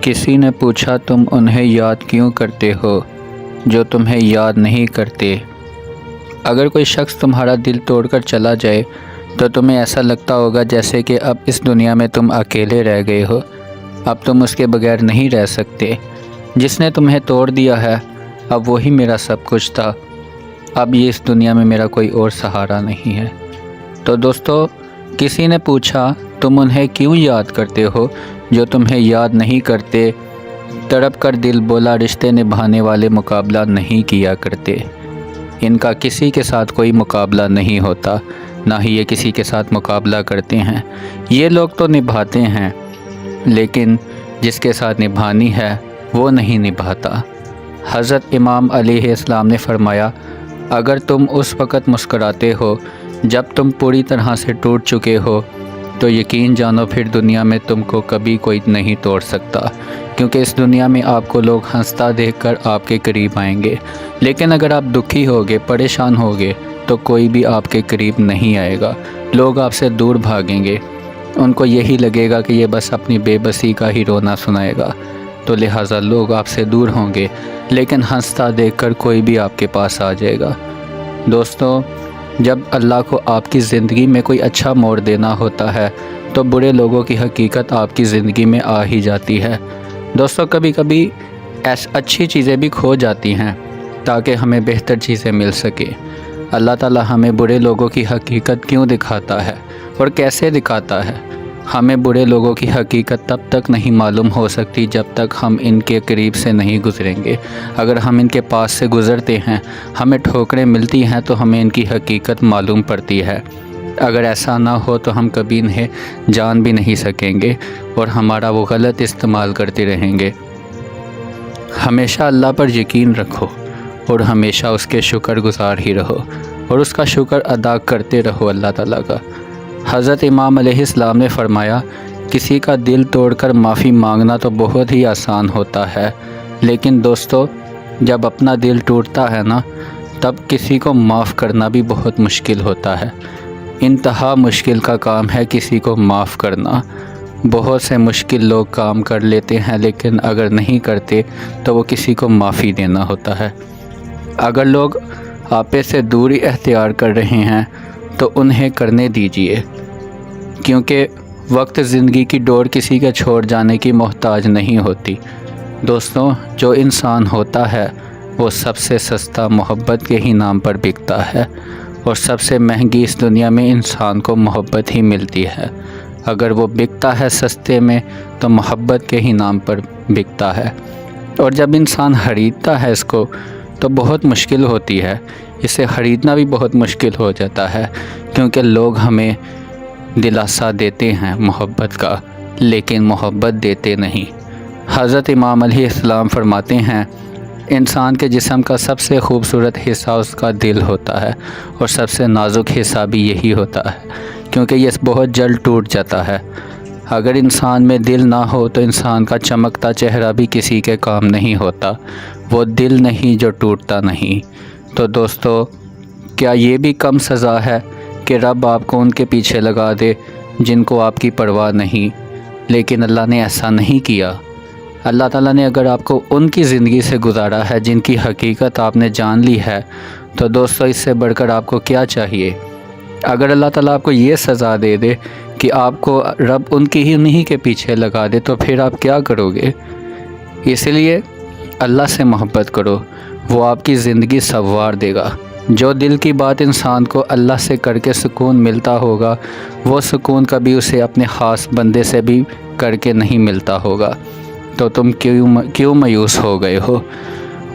کسی نے پوچھا تم انہیں یاد کیوں کرتے ہو جو تمہیں یاد نہیں کرتے۔ اگر کوئی شخص تمہارا دل توڑ کر چلا جائے تو تمہیں ایسا لگتا ہوگا جیسے کہ اب اس دنیا میں تم اکیلے رہ گئے ہو، اب تم اس کے بغیر نہیں رہ سکتے۔ جس نے تمہیں توڑ دیا ہے اب وہی میرا سب کچھ تھا، اب یہ اس دنیا میں میرا کوئی اور سہارا نہیں ہے۔ تو دوستو، کسی نے پوچھا تم انہیں کیوں یاد کرتے ہو جو تمہیں یاد نہیں کرتے۔ تڑپ کر دل بولا رشتے نبھانے والے مقابلہ نہیں کیا کرتے۔ ان کا کسی کے ساتھ کوئی مقابلہ نہیں ہوتا، نہ ہی یہ کسی کے ساتھ مقابلہ کرتے ہیں۔ یہ لوگ تو نبھاتے ہیں لیکن جس کے ساتھ نبھانی ہے وہ نہیں نبھاتا۔ حضرت امام علیہ السلام نے فرمایا، اگر تم اس وقت مسکراتے ہو جب تم پوری طرح سے ٹوٹ چکے ہو تو یقین جانو پھر دنیا میں تم کو کبھی کوئی نہیں توڑ سکتا، کیونکہ اس دنیا میں آپ کو لوگ ہنستا دیکھ کر آپ کے قریب آئیں گے، لیکن اگر آپ دکھی ہوگے، پریشان ہوگے تو کوئی بھی آپ کے قریب نہیں آئے گا۔ لوگ آپ سے دور بھاگیں گے، ان کو یہی لگے گا کہ یہ بس اپنی بے بسی کا ہی رونا سنائے گا، تو لہٰذا لوگ آپ سے دور ہوں گے، لیکن ہنستا دیکھ کر کوئی بھی آپ کے پاس آ جائے گا۔ دوستو، جب اللہ کو آپ کی زندگی میں کوئی اچھا موڑ دینا ہوتا ہے تو برے لوگوں کی حقیقت آپ کی زندگی میں آ ہی جاتی ہے۔ دوستو، کبھی کبھی اچھی چیزیں بھی کھو جاتی ہیں تاکہ ہمیں بہتر چیزیں مل سکے۔ اللہ تعالیٰ ہمیں برے لوگوں کی حقیقت کیوں دکھاتا ہے اور کیسے دکھاتا ہے؟ ہمیں برے لوگوں کی حقیقت تب تک نہیں معلوم ہو سکتی جب تک ہم ان کے قریب سے نہیں گزریں گے۔ اگر ہم ان کے پاس سے گزرتے ہیں، ہمیں ٹھوکریں ملتی ہیں تو ہمیں ان کی حقیقت معلوم پڑتی ہے۔ اگر ایسا نہ ہو تو ہم کبھی انہیں جان بھی نہیں سکیں گے اور ہمارا وہ غلط استعمال کرتے رہیں گے۔ ہمیشہ اللہ پر یقین رکھو اور ہمیشہ اس کے شکر گزار ہی رہو اور اس کا شکر ادا کرتے رہو اللہ تعالیٰ کا۔ حضرت امام علیہ السلام نے فرمایا، کسی کا دل توڑ کر معافی مانگنا تو بہت ہی آسان ہوتا ہے، لیکن دوستو جب اپنا دل ٹوٹتا ہے نا تب کسی کو معاف کرنا بھی بہت مشکل ہوتا ہے۔ انتہا مشکل کا کام ہے کسی کو معاف کرنا۔ بہت سے مشکل لوگ کام کر لیتے ہیں لیکن اگر نہیں کرتے تو وہ کسی کو معافی دینا ہوتا ہے۔ اگر لوگ آپے سے دوری اختیار کر رہے ہیں تو انہیں کرنے دیجیے، کیونکہ وقت زندگی کی ڈور کسی کے چھوڑ جانے کی محتاج نہیں ہوتی۔ دوستوں، جو انسان ہوتا ہے وہ سب سے سستا محبت کے ہی نام پر بکتا ہے، اور سب سے مہنگی اس دنیا میں انسان کو محبت ہی ملتی ہے۔ اگر وہ بکتا ہے سستے میں تو محبت کے ہی نام پر بکتا ہے، اور جب انسان خریدتا ہے اس کو تو بہت مشکل ہوتی ہے، اسے خریدنا بھی بہت مشکل ہو جاتا ہے، کیونکہ لوگ ہمیں دلاسا دیتے ہیں محبت کا لیکن محبت دیتے نہیں۔ حضرت امام علیہ السلام فرماتے ہیں، انسان کے جسم کا سب سے خوبصورت حصہ اس کا دل ہوتا ہے اور سب سے نازک حصہ بھی یہی ہوتا ہے، کیونکہ یہ بہت جلد ٹوٹ جاتا ہے۔ اگر انسان میں دل نہ ہو تو انسان کا چمکتا چہرہ بھی کسی کے کام نہیں ہوتا۔ وہ دل نہیں جو ٹوٹتا نہیں۔ تو دوستو، کیا یہ بھی کم سزا ہے کہ رب آپ کو ان کے پیچھے لگا دے جن کو آپ کی پرواہ نہیں؟ لیکن اللہ نے ایسا نہیں کیا۔ اللہ تعالیٰ نے اگر آپ کو ان کی زندگی سے گزارا ہے جن کی حقیقت آپ نے جان لی ہے تو دوستو اس سے بڑھ کر آپ کو کیا چاہیے؟ اگر اللہ تعالیٰ آپ کو یہ سزا دے دے کہ آپ کو رب ان کی ہی انہی کے پیچھے لگا دے تو پھر آپ کیا کرو گے؟ اس لیے اللہ سے محبت کرو، وہ آپ کی زندگی سنوار دے گا۔ جو دل کی بات انسان کو اللہ سے کر کے سکون ملتا ہوگا وہ سکون کبھی اسے اپنے خاص بندے سے بھی کر کے نہیں ملتا ہوگا۔ تو تم کیوں مایوس ہو گئے ہو؟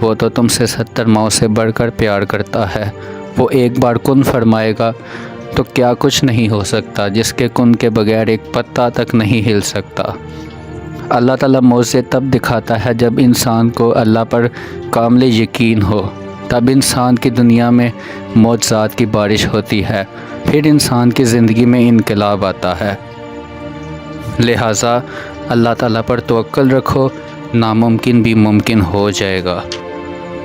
وہ تو تم سے 70 ماؤں سے بڑھ کر پیار کرتا ہے۔ وہ ایک بار کن فرمائے گا تو کیا کچھ نہیں ہو سکتا، جس کے کن کے بغیر ایک پتا تک نہیں ہل سکتا۔ اللہ تعالیٰ معجزے تب دکھاتا ہے جب انسان کو اللہ پر کامل یقین ہو، تب انسان کی دنیا میں معجزات کی بارش ہوتی ہے، پھر انسان کی زندگی میں انقلاب آتا ہے۔ لہٰذا اللہ تعالیٰ پر توکل رکھو، ناممکن بھی ممکن ہو جائے گا۔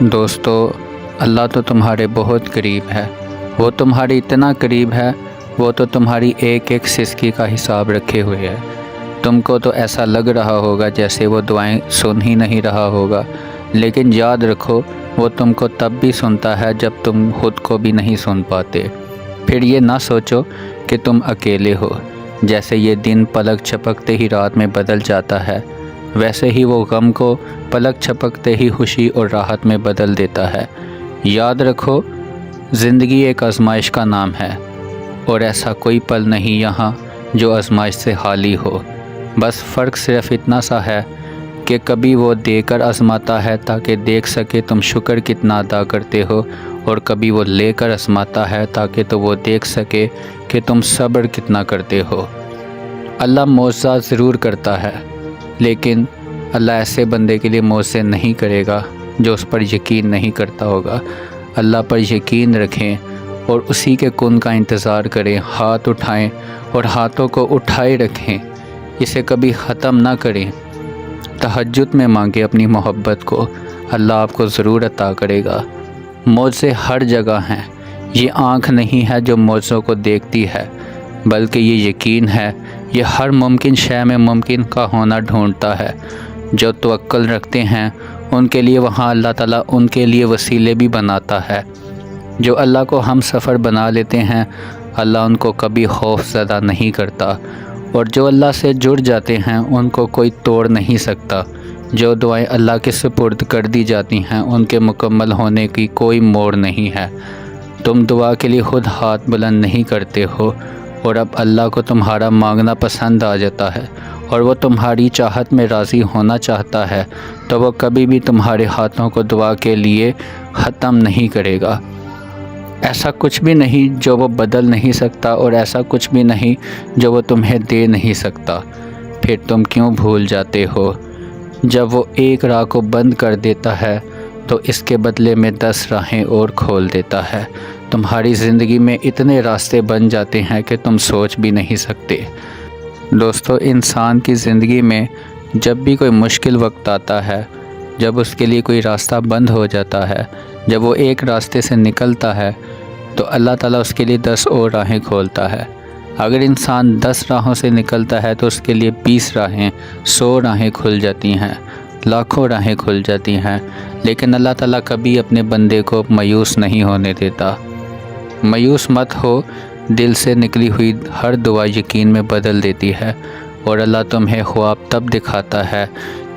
دوستو، اللہ تو تمہارے بہت قریب ہے، وہ تمہارے اتنا قریب ہے وہ تو تمہاری ایک ایک سسکی کا حساب رکھے ہوئے ہے۔ تم کو تو ایسا لگ رہا ہوگا جیسے وہ دعائیں سن ہی نہیں رہا ہوگا، لیکن یاد رکھو وہ تم کو تب بھی سنتا ہے جب تم خود کو بھی نہیں سن پاتے۔ پھر یہ نہ سوچو کہ تم اکیلے ہو، جیسے یہ دن پلک چھپکتے ہی رات میں بدل جاتا ہے، ویسے ہی وہ غم کو پلک چھپکتے ہی خوشی اور راحت میں بدل دیتا ہے۔ یاد رکھو زندگی ایک آزمائش کا نام ہے، اور ایسا کوئی پل نہیں یہاں جو آزمائش سے خالی ہو۔ بس فرق صرف اتنا سا ہے کہ کبھی وہ دے کر آزماتا ہے تاکہ دیکھ سکے تم شکر کتنا ادا کرتے ہو، اور کبھی وہ لے کر آزماتا ہے تاکہ تو وہ دیکھ سکے کہ تم صبر کتنا کرتے ہو۔ اللہ معجزہ ضرور کرتا ہے، لیکن اللہ ایسے بندے کے لیے معجزے نہیں کرے گا جو اس پر یقین نہیں کرتا ہوگا۔ اللہ پر یقین رکھیں اور اسی کے کن کا انتظار کریں، ہاتھ اٹھائیں اور ہاتھوں کو اٹھائے رکھیں، اسے کبھی ختم نہ کریں۔ تہجد میں مانگیں اپنی محبت کو، اللہ آپ کو ضرور عطا کرے گا۔ معجزے ہر جگہ ہیں، یہ آنکھ نہیں ہے جو معجزوں کو دیکھتی ہے، بلکہ یہ یقین ہے، یہ ہر ممکن شے میں ممکن کا ہونا ڈھونڈتا ہے۔ جو توکل رکھتے ہیں ان کے لیے وہاں اللہ تعالیٰ ان کے لیے وسیلے بھی بناتا ہے۔ جو اللہ کو ہم سفر بنا لیتے ہیں اللہ ان کو کبھی خوف زدہ نہیں کرتا، اور جو اللہ سے جڑ جاتے ہیں ان کو کوئی توڑ نہیں سکتا۔ جو دعائیں اللہ کے سپرد کر دی جاتی ہیں ان کے مکمل ہونے کی کوئی موڑ نہیں ہے۔ تم دعا کے لیے خود ہاتھ بلند نہیں کرتے ہو، اور اب اللہ کو تمہارا مانگنا پسند آ جاتا ہے اور وہ تمہاری چاہت میں راضی ہونا چاہتا ہے، تو وہ کبھی بھی تمہارے ہاتھوں کو دعا کے لیے ختم نہیں کرے گا۔ ایسا کچھ بھی نہیں جو وہ بدل نہیں سکتا، اور ایسا کچھ بھی نہیں جو وہ تمہیں دے نہیں سکتا۔ پھر تم کیوں بھول جاتے ہو؟ جب وہ ایک راہ کو بند کر دیتا ہے تو اس کے بدلے میں 10 راہیں اور کھول دیتا ہے۔ تمہاری زندگی میں اتنے راستے بن جاتے ہیں کہ تم سوچ بھی نہیں سکتے۔ دوستو، انسان کی زندگی میں جب بھی کوئی مشکل وقت آتا ہے، جب اس کے لیے کوئی راستہ بند ہو جاتا ہے، جب وہ ایک راستے سے نکلتا ہے تو اللہ تعالیٰ اس کے لیے 10 اور راہیں کھولتا ہے۔ اگر انسان 10 راہوں سے نکلتا ہے تو اس کے لیے 20 راہیں، 100 راہیں کھل جاتی ہیں، لاکھوں راہیں کھل جاتی ہیں۔ لیکن اللہ تعالیٰ کبھی اپنے بندے کو مایوس نہیں ہونے دیتا۔ مایوس مت ہو، دل سے نکلی ہوئی ہر دعا یقین میں بدل دیتی ہے، اور اللہ تمہیں خواب تب دکھاتا ہے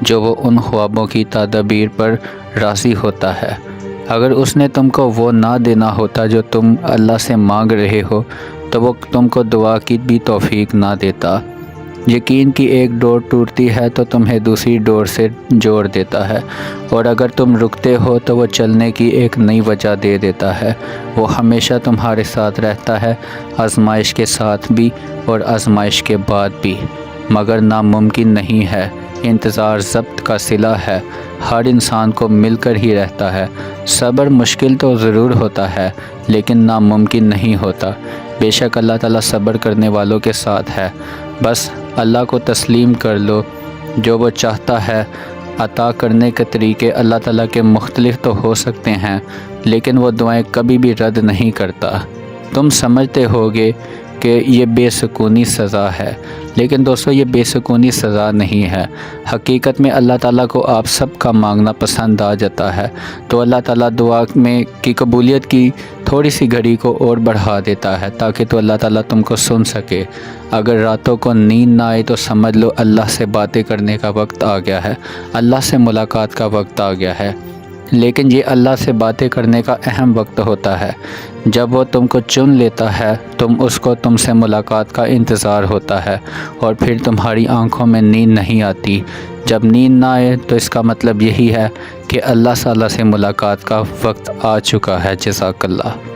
جو وہ ان خوابوں کی تدابیر پر راضی ہوتا ہے۔ اگر اس نے تم کو وہ نہ دینا ہوتا جو تم اللہ سے مانگ رہے ہو تو وہ تم کو دعا کی بھی توفیق نہ دیتا۔ یقین کی ایک ڈور ٹوٹتی ہے تو تمہیں دوسری ڈور سے جوڑ دیتا ہے، اور اگر تم رکتے ہو تو وہ چلنے کی ایک نئی وجہ دے دیتا ہے۔ وہ ہمیشہ تمہارے ساتھ رہتا ہے، آزمائش کے ساتھ بھی اور آزمائش کے بعد بھی۔ مگر ناممکن نہیں ہے، انتظار ضبط کا صلہ ہے، ہر انسان کو مل کر ہی رہتا ہے۔ صبر مشکل تو ضرور ہوتا ہے لیکن ناممکن نہیں ہوتا۔ بے شک اللہ تعالیٰ صبر کرنے والوں کے ساتھ ہے۔ بس اللہ کو تسلیم کر لو، جو وہ چاہتا ہے عطا کرنے کے طریقے اللہ تعالیٰ کے مختلف تو ہو سکتے ہیں، لیکن وہ دعائیں کبھی بھی رد نہیں کرتا۔ تم سمجھتے ہوگے کہ یہ بے سکونی سزا ہے، لیکن دوستو یہ بے سکونی سزا نہیں ہے۔ حقیقت میں اللہ تعالیٰ کو آپ سب کا مانگنا پسند آ جاتا ہے، تو اللہ تعالیٰ دعا میں کی قبولیت کی تھوڑی سی گھڑی کو اور بڑھا دیتا ہے تاکہ تو اللہ تعالیٰ تم کو سن سکے۔ اگر راتوں کو نیند نہ آئے تو سمجھ لو اللہ سے باتیں کرنے کا وقت آ گیا ہے، اللہ سے ملاقات کا وقت آ گیا ہے۔ لیکن یہ اللہ سے باتیں کرنے کا اہم وقت ہوتا ہے جب وہ تم کو چن لیتا ہے، تم سے ملاقات کا انتظار ہوتا ہے، اور پھر تمہاری آنکھوں میں نیند نہیں آتی۔ جب نیند نہ آئے تو اس کا مطلب یہی ہے کہ اللہ تعالیٰ سے ملاقات کا وقت آ چکا ہے۔ جزاک اللہ۔